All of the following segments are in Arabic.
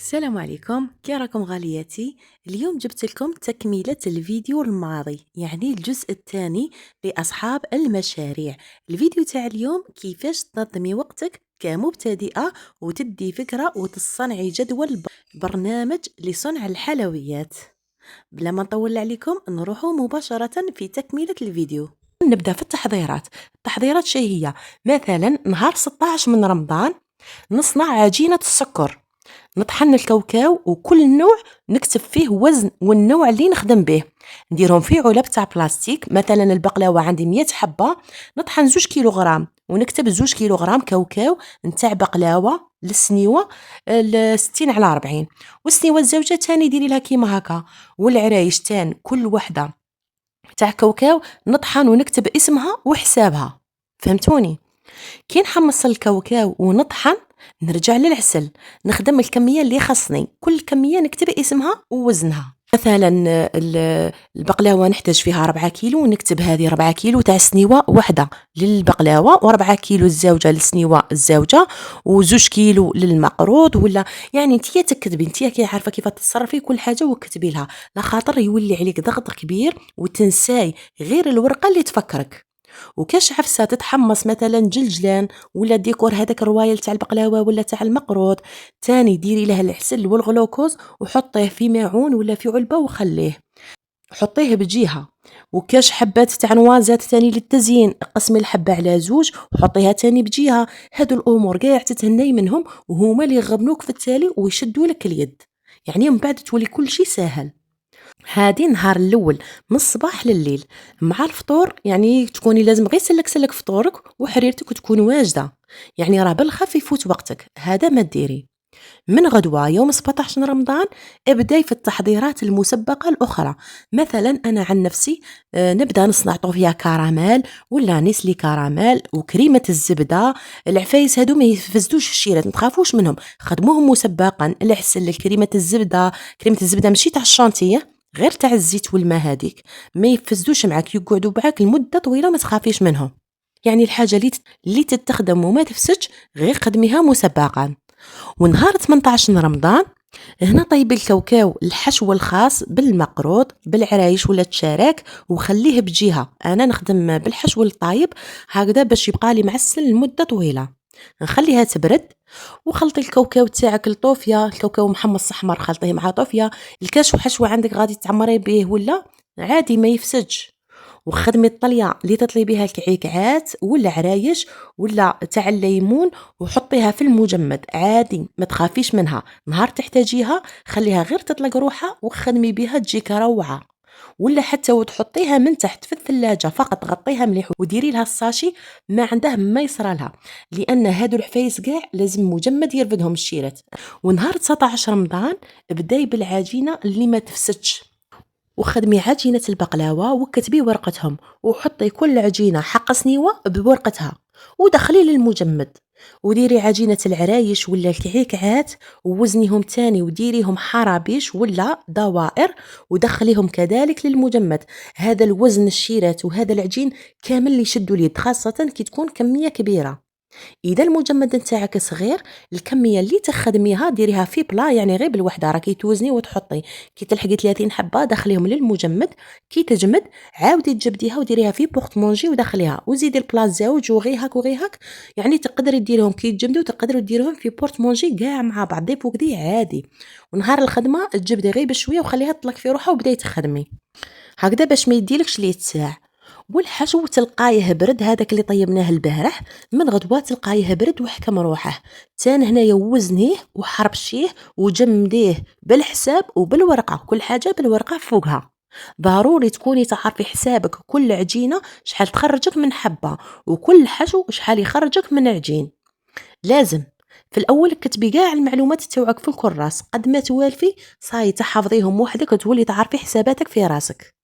السلام عليكم، كي راكم غالياتي؟ اليوم جبت لكم تكملة الفيديو الماضي، يعني الجزء الثاني لأصحاب المشاريع. الفيديو تاع اليوم كيفاش تنظمي وقتك كمبتدئة وتدي فكرة وتصنعي جدول برنامج لصنع الحلويات. بلا ما نطول عليكم نروحوا مباشرة في تكملة الفيديو. نبدأ في التحضيرات شي هي؟ مثلا نهار 16 من رمضان نصنع عجينة السكر، نطحن الكاوكاو وكل نوع نكتب فيه وزن والنوع اللي نخدم به، نديرهم في علب تاع بلاستيك. مثلا البقلاوه عندي 100 حبه، نطحن 2 كيلوغرام ونكتب 2 كيلوغرام كاوكاو نتاع بقلاوه للسنيوه 60 على 40، والسنيوه الزوجه تاني ديري لها كيما هكا، والعرايش تان كل وحده تاع كاوكاو نطحن ونكتب اسمها وحسابها. فهمتوني؟ كي نحمص الكاوكاو ونطحن نرجع للعسل، نخدم الكمية اللي خصني، كل كمية نكتب اسمها ووزنها. مثلا البقلاوة نحتاج فيها 4 كيلو، نكتب هذه 4 كيلو تاع سنيوة واحدة للبقلاوة، و4 كيلو الزوجة للسنيوة الزوجة، و2 كيلو للمقروض. ولا يعني انتيا تكتبي، انتيا كي عارفة كيف تتصرفي كل حاجة وكتبي لها، لا خاطر يولي عليك ضغط كبير وتنساي غير الورقة اللي تفكرك. وكاش عفسه تتحمص مثلا جلجلان ولا ديكور هذاك الروايل تاع البقلاوه ولا تاع المقروط، تاني ديري له العسل والغلوكوز وحطيه في ماعون ولا في علبه وخليه، حطيه بجهه. وكاش حبات تاع نوازات تاني للتزيين، قسمي الحبه على 2 وحطيها تاني بجهه. هادو الامور كاع تتهني منهم وهما اللي يغبنوك في التالي ويشدوا لك اليد، يعني من بعد تولي كل شيء سهل. هادي نهار الاول من الصباح لليل مع الفطور، يعني تكوني لازم غير سلك فطورك وحريرتك وتكون واجده، يعني راه بالخف يفوت وقتك. هذا ما ديري من غدوة يوم 17 رمضان ابداي في التحضيرات المسبقة الأخرى. مثلا أنا عن نفسي نبدأ نصنع طوفيا كراميل ولا نسلي كراميل وكريمة الزبدة. العفايس هادو ما يفزدوش الشيرات، متخافوش منهم، خدموهم مسبقا. العسل، كريمة الزبدة، كريمة الزبدة ماشي تاع الشانتيه، غير تاع الزيت والماء، هذيك ما يفزدوش معاك، يقعدوا معاك لمدة طويلة ما تخافيش منهم. يعني الحاجة اللي تتخدم وما تفسدش غير خدميها مسبقا. ونهار 18 رمضان هنا طيبي الكاوكاو الحشو الخاص بالمقروط بالعرايش ولا التشارك وخليه بجهة. انا نخدم بالحشو الطايب هكذا باش يبقى لي معسل لمدة طويلة. نخليها تبرد وخلطي الكاوكاو تاعك الطوفيا، الكاوكاو محمص احمر خلطيه مع طوفيا. الكاش وحشوه عندك غادي تعمري به ولا عادي ما يفسدش. وخدمي الطليه اللي تطلي بها الكعكعات ولا عرايش ولا تاع الليمون وحطيها في المجمد عادي ما تخافيش منها. نهار تحتاجيها خليها غير تطلق روحها وخدمي بها تجيك روعه. ولا حتى وتحطيها من تحت في الثلاجة، فقط غطيها مليح وديري لها الساشي ما عنده ما يصرى لها، لأن هادو الحفايس كاع لازم مجمد يرفدهم الشيرات. ونهار 19 رمضان بداي بالعجينة اللي ما تفسدش، وخدمي عجينة البقلاوة وكتبي ورقتهم وحطي كل عجينة حق سنيوة بورقتها ودخلي للمجمد. وديري عجينة العرايش ولا الكعكعات ووزنيهم تاني وديريهم حرابيش ولا دوائر ودخليهم كذلك للمجمد. هذا الوزن الشيرات وهذا العجين كامل اللي يشدوا اليد، خاصة كي تكون كمية كبيرة. اذا المجمد نتاعك صغير الكميه اللي تخدميها ديريها في بلا، يعني غير بالوحده راكي توزني وتحطي. كي تلحقي 30 حبه دخليهم للمجمد، كي تجمد عاودي تجبديها وديريها في بورطمونجي ودخليها وزيدي البلا زوج وغيهك وغيهك. يعني تقدري ديريهم كي تجمدوا تقدروا ديريهم في بورطمونجي كاع مع بعض دي فوق دي عادي. ونهار الخدمه تجبدي غير بشويه وخليها تطلق في روحها وبداي تخدمي هكذا باش ما يديلكش لي ساعه. والحشو تلقايه برد، هذاك اللي طيبناه البارح من غدوه تلقايه برد وحكم روحه. تان هنايا وزنيه وحربشيه وجمديه بالحساب وبالورقه، كل حاجه بالورقه فوقها. ضروري تكوني تعرفي حسابك كل عجينه شحال تخرجك من حبه وكل حشو شحال يخرجك من عجين. لازم في الاول كتبي كاع المعلومات تاوعك في الكراس، قد ما توالفي صاي تحفظيهم وحدك وتولي تعرفي حساباتك في راسك.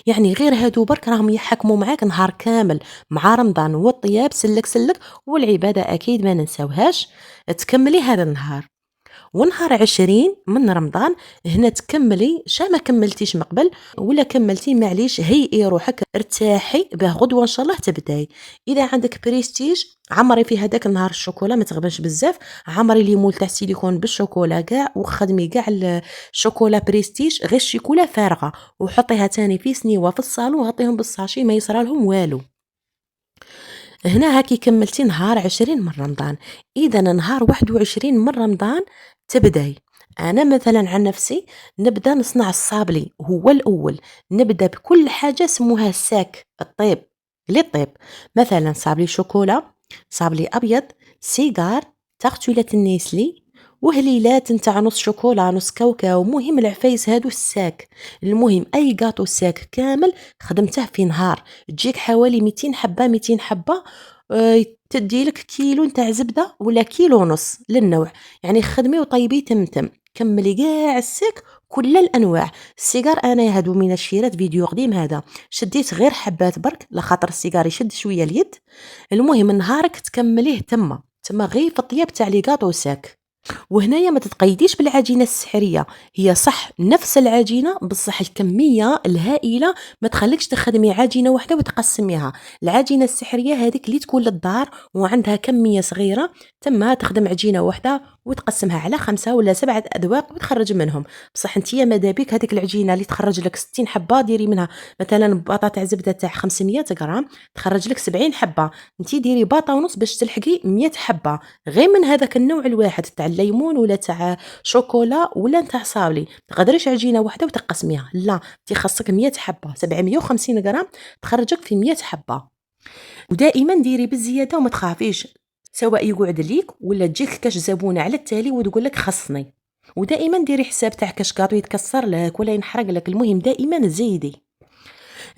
يعني غير هادو برك راهم يحكموا معاك نهار كامل مع رمضان والطياب سلك والعبادة أكيد ما ننساوهاش تكملي هذا النهار. ونهار 20 من رمضان هنا تكملي شا ما كملتيش من قبل ولا كملتي معليش هيئي روحك ارتاحي باه غدوه ان شاء الله تبداي. اذا عندك بريستيج عمري في هذاك النهار الشوكولا ما تغبنش بزاف، عمري لي مول تاع السيليكون بالشوكولا كاع وخدمي كاع الشوكولا بريستيج غير الشيكولا فارغه وحطيها تاني في سنيوه في الصالون وغطيهم بالساشي ما يصرالهم والو. هنا هاكي كملتي نهار 20 من رمضان. إذا نهار 21 من رمضان تبداي. أنا مثلا عن نفسي نبدأ نصنع الصابلي هو الأول، نبدأ بكل حاجة سموها الساك الطيب للطيب، مثلا صابلي شوكولا، صابلي أبيض، سيجار، تغتولة النيسلي، وهليلات نتاع نص شوكولا نص كاوكاو، مهم العفايس هادو الساك. المهم أي قاطو ساك كامل خدمته في نهار تجيك حوالي 200 حبة 200 حبة. تديلك كيلو نتاع زبدة ولا كيلو ونص للنوع، يعني خدمي وطيبي تمتم. كملي كاع الساك كل الانواع. السيجار انا هادو من الشيرات فيديو قديم هذا شديت غير حبات برك لخاطر السيجار يشد شويه اليد. المهم نهارك تكمليه تما غير في الطياب تاع لي كاطو ساك. وهنايا ما تتقيديش بالعجينة السحرية، هي صح نفس العجينة بصح الكمية الهائلة ما تخليكش تخدمي عجينة واحدة وتقسميها. العجينة السحرية هذيك اللي تكون للدار وعندها كمية صغيرة، تما تخدم عجينة واحدة وتقسمها على 5 ولا 7 أذواق وتخرج منهم. بصح انتيا مادابيك هذيك العجينة اللي تخرج لك 60 حبة ديري منها مثلا باطا تاع زبدة تاع 500 غرام تخرج لك 70 حبة، انتي ديري باطا ونص باش تلحقي 100 حبة غير من هذاك النوع الواحد تاع الليمون ولا تاع شوكولا ولا نتاع صابلي. تقدريش عجينه واحده وتقسميها، لا انت خاصك 100 حبه 750 غرام تخرجك في 100 حبه. ودائما ديري بالزياده وما تخافيش سواء يقعد ليك ولا تجيك كاش زبونه على التالي وتقول لك خصني. ودائما ديري حساب تاع كاش كاطو يتكسر لك ولا ينحرق لك، المهم دائما زيدي.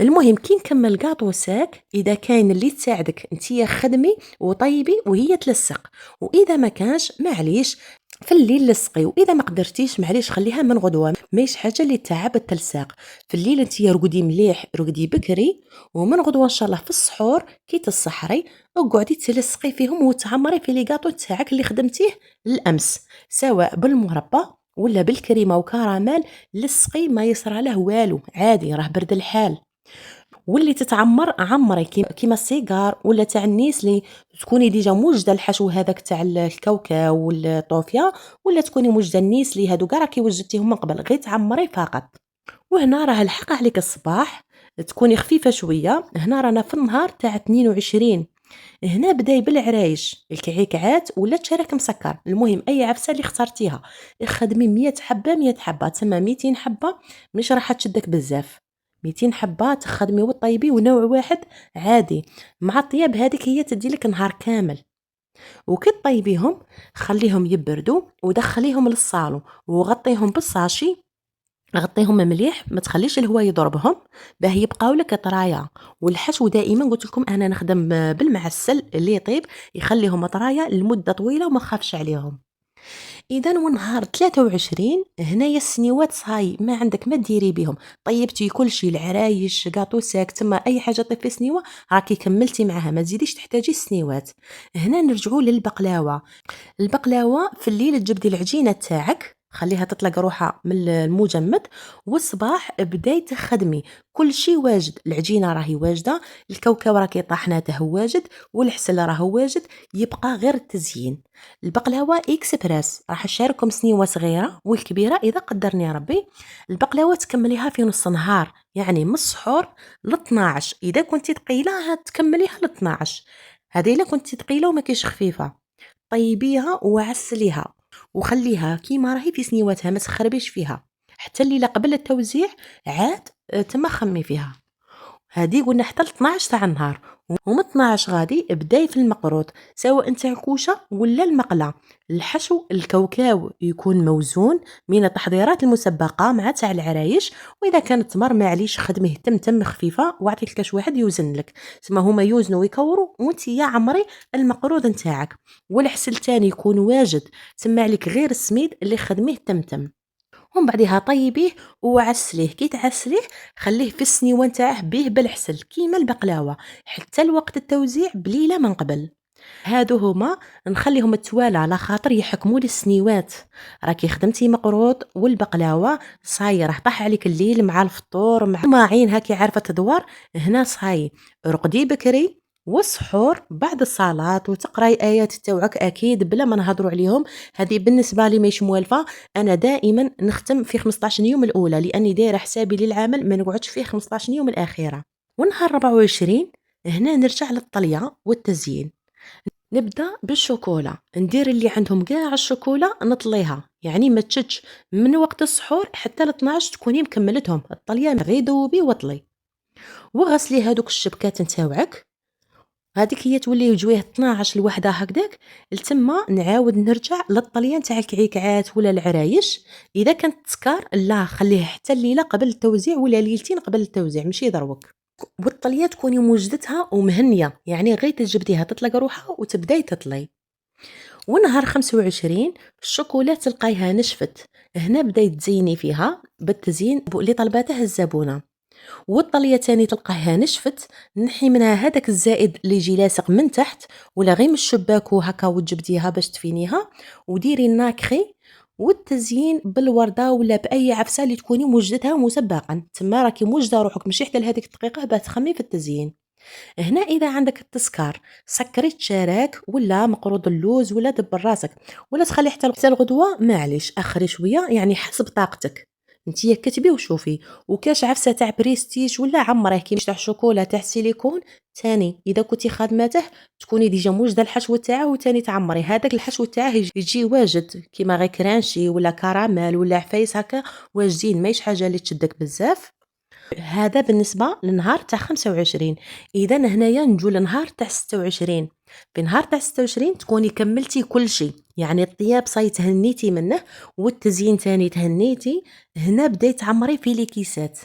المهم كي نكمل كاطو ساك اذا كاين اللي تساعدك انتيا خدمي وطيبي وهي تلصق، واذا ما كانش معليش في الليل لصقي، واذا ما قدرتيش معليش خليها من غدوه ماهيش حاجه اللي تعب التلصاق. في الليل انتيا رقدي مليح رقدي بكري، ومن غدوه ان شاء الله في السحور كي تصحري اقعدي تلصقي فيهم وتعمري في لي كاطو تاعك اللي خدمتيه الامس سواء بالمربى ولا بالكريمه وكراميل. لصقي ما يصرى له والو عادي راه برد الحال. واللي تتعمر عمري كيما السيجار ولا تاع النيسلي تكوني ديجا موجده الحشو هذاك تاع الكاوكاو والطوفيا، ولا تكوني موجده النيسلي هادو كاع راكي وجدتيهم من قبل غير تعمري فقط. وهنا راه الحق عليك الصباح تكوني خفيفه شويه. هنا رانا في النهار تاع 22، هنا بداي بالعرايش الكعكعات ولا تشارك مسكر، المهم اي عفسه اللي اخترتيها خدمي 100 حبه 100 حبه تسمى 200 حبه مش راح تشدك بزاف. 200 حبه تخدمي وطيبي ونوع واحد عادي مع الطياب هذيك هي تدي لك نهار كامل. وكي طيبيهم خليهم يبردوا ودخليهم للصالون وغطيهم بالساشي، غطيهم مليح ما تخليش الهواء يضربهم باه يبقاو لك طرايا. والحشو دائما قلت لكم انا نخدم بالمعسل اللي يطيب يخليهم طرايا لمده طويله وما خافش عليهم. اذا ونهار 23 هنايا السنيوات صاي ما عندك ما ديري بهم، طيبتي كل شيء العرايش قاطو ساك تما اي حاجه طيب في سنيوه راكي كملتي معها ما تزيديش تحتاجي السنيوات. هنا نرجعوا للبقلاوه. البقلاوه في الليل تجبدي العجينه تاعك خليها تطلق روحها من المجمد، والصباح بداي تخدمي كل شيء واجد. العجينه راهي واجده، الكاوكاو راكي طاحناته واجد، والحسل راه واجد، يبقى غير التزيين. البقلاوه اكسبريس راح نشارككم سنيوه صغيره والكبيره اذا قدرني ربي. البقلاوه تكمليها في نص نهار يعني من السحور ل 12، اذا كنتي ثقيله تكمليها ل 12. هذه الا كنتي ثقيله وما كيش خفيفه طيبيها وعسليها وخليها كيما راهي في سنيواتها ما تخربيش فيها حتى الليله قبل التوزيع عاد تما خمي فيها. هذه قلنا حتى ل 12 تاع النهار، ومن 12 غادي ابداي في المقروط سواء نتاع الكوشه ولا المقله. الحشو الكاوكاو يكون موزون من التحضيرات المسبقه مع تاع العرايش، واذا كانت تمر معليش خدمه تم خفيفه واعطي كاش واحد يوزن لك تما هما يوزنوا ويكوروا وانت يا عمري المقروض نتاعك. والعسل تاني يكون واجد تسمع عليك غير السميد اللي خدمه تم. ومن بعدها طيبيه وعسليه كي تعسليه خليه في السنيوه نتاعه بيه بالعسل كيما البقلاوه حتى الوقت التوزيع بليله من قبل. هادو هما نخليهم التوالى على خاطر يحكموا لي السنيوات. راكي خدمتي مقروط والبقلاوه صاي راه طاح عليك الليل مع الفطور مع ماعين هاكي عارفه تدوار. هنا صاي رقدي بكري والسحور بعد الصلاة وتقراي آيات تاوعك أكيد بلا ما نهضروا عليهم. هذه بالنسبة لي ماهيش موالفة. أنا دائما نختم في 15 يوم الأولى لأني دايرة حسابي للعمل ما نقعدش فيه 15 يوم الأخيرة. ونهار 24 هنا نرجع للطلية والتزيين. نبدا بالشوكولا، ندير اللي عندهم كاع الشوكولا نطليها، يعني ما تشدش من وقت السحور حتى ل 12 تكوني مكملتهم الطليه غير دوبي وطلي. وغسلي هذوك الشبكات نتاوعك، هذيك هي تولي وجويه 12 لوحده هكذاك. لتما نعاود نرجع للطليه نتاع الكعكعات ولا العرايش. اذا كانت تسكر لا خليه حتى الليله قبل التوزيع ولا ليلتين قبل التوزيع ماشي دروك. والطليه تكوني موجدتها ومهنيه، يعني غير تجبديها تطلق روحها وتبداي تطلي. ونهار 25 الشوكولا تلقايها نشفت، هنا بداي تزيني فيها بالتزيين اللي طلباته الزبونه. والطليه تاني تلقاها نشفت، نحي منها هذاك الزائد اللي يجي لاصق من تحت ولا غير من الشباك وهكا وتجبديها باش تفينيها. وديري الناكخي والتزيين بالورده ولا باي عفسه اللي تكوني موجدتها مسبقا، تما راكي موجده روحك ماشي حتى لهذيك الدقيقه باه تخمي في التزيين. هنا اذا عندك التسكر سكري شراك ولا مقروض اللوز ولا دبر راسك، ولا تخلي حتى الغدوه معليش اخري شويه يعني حسب طاقتك انتي كتبي وشوفي. وكاش عفسه تاع بريستيج ولا عمره كيما تاع شوكولا تاع سيليكون تاني اذا كنتي خادمته تكوني ديجا موجده الحشو تاعه وتاني تعمري هذاك الحشو تاعه يجي واجد كيما غير كرانشي ولا كراميل ولا عفايس هكا واجدين ماهيش حاجه اللي تشدك بزاف. هذا بالنسبة لنهار تاع 25. إذا هنايا نجو لنهار تاع 26. في نهار تاع 26 تكوني كملتي كل شيء، يعني الطياب صاي تهنيتي منه والتزيين تاني تهنيتي. هنا بداي تعمري في لي كيسات،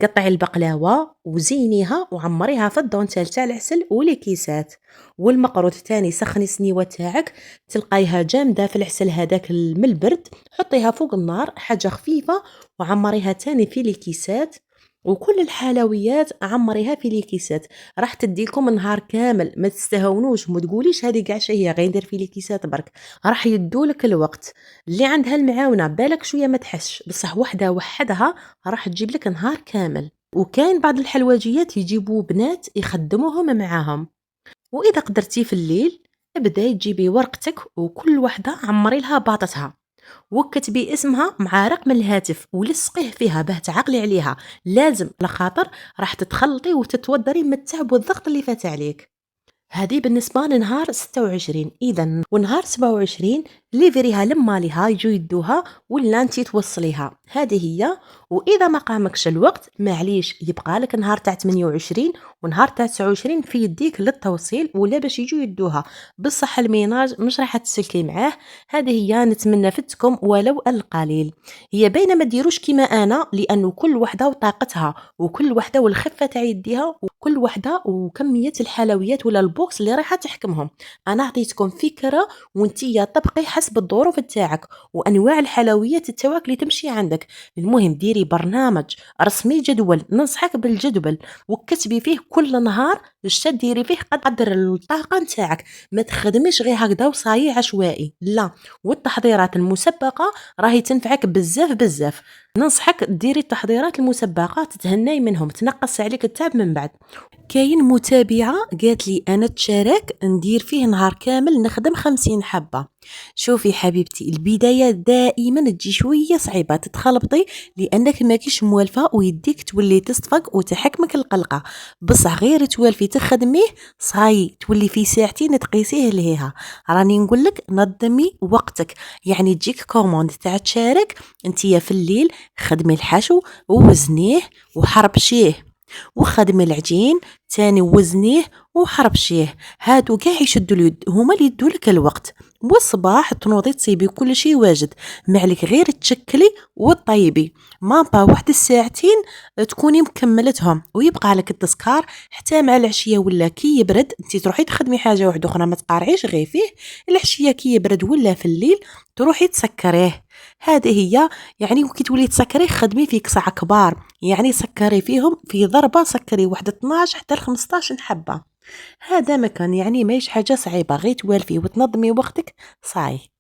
قطعي البقلاوة وزينيها وعمريها في الدونتيل تاع العسل ولي كيسات. والمقروط تاني سخني سنيوة تاعك تلقايها جامدة في العسل هذاك من البرد، حطيها فوق النار حاجة خفيفة وعمريها تاني في لي كيسات. وكل الحلويات عمريها في لي كيسات، راح تديكم نهار كامل ما تستهونوش وما تقوليش هذه كاع شي هي غير ندير في لي كيسات برك، راح يدولك الوقت. اللي عندها المعاونه بالك شويه ما تحسش بصح وحده وحدها راح تجيب لك نهار كامل. وكاين بعض الحلواجيات يجيبوا بنات يخدموهم معاهم. واذا قدرتي في الليل ابداي تجيبي ورقتك وكل وحده عمري لها باطتها وكتبي اسمها مع رقم الهاتف ولصقيه فيها باه تعقلي عليها، لازم لخاطر راح تتخلطي وتتوضري من التعب والضغط اللي فات عليك. هذه بالنسبة لنهار 26. إذا ونهار 27 ليفريها لما ليها يجو يدوها ولا انتي توصليها، هذه هي. وإذا ما قامكش الوقت معليش يبقى لك نهار تاع 28 ونهار تاع 29 في يديك للتوصيل ولا باش يجو يدوها. بصح الميناج مش راح تسلكي معاه. هذه هي، نتمنى فتكم ولو القليل. هي باينه ما ديروش كيما انا لانه كل وحده وطاقتها وكل وحده والخفه تاع يديها وكل وحده وكميه الحلويات ولا البوكس اللي رايحه تحكمهم. انا عطيتكم فكره وانتي طبقي حسب الظروف تاعك وانواع الحلويات تاعك اللي تمشي عندك. المهم ديري برنامج، رسمي جدول، ننصحك بالجدول وكتبي فيه كل نهار اش ديري فيه قدر الطاقه نتاعك. ما تخدميش غير هكذا وصاي عشوائي لا. والتحضيرات المسبقه راهي تنفعك بزاف بزاف. ننصحك ديري التحضيرات المسبقه تتهناي منهم تنقص عليك التعب من بعد. كاين متابعه قالت لي انا تشارك ندير فيه نهار كامل نخدم 50 حبه. شوفي حبيبتي البدايه دائما تجي شويه صعيبه تتخلبطي لانك ماكيش موالفه ويديك تولي تصفق وتحكمك القلقه. بصح غير توالفي تخدميه صاي تولي في ساعتين تقيسيه لهيها. راني نقول لك نظمي وقتك، يعني تجيك كوموند تاع تشارك انتيا في الليل خدمي الحشو ووزنيه وحربشيه وخدمي العجين تاني وزنيه وحربشيه. هادو كاع يشدوا اليد هما اللي يدوا لك الوقت. والصباح تنوضي تصيبي كل شيء واجد، معلك غير تشكلي وطيبي مابا واحد الساعتين تكوني مكملتهم ويبقى لك التسكار حتى مع العشيه ولا كي يبرد انت تروحي تخدمي حاجه واحده اخرى ما تقارعيش غير فيه. العشيه كي يبرد ولا في الليل تروحي تسكريه. هذه هي، يعني وكي تولي تسكري خدمي في كسع كبار، يعني سكري فيهم في ضربه سكري واحد 12 حتى ل 15 حبه. هذا ما كان يعني ماهيش حاجة صعيبة، غير توالفي وتنظمي وقتك صاي.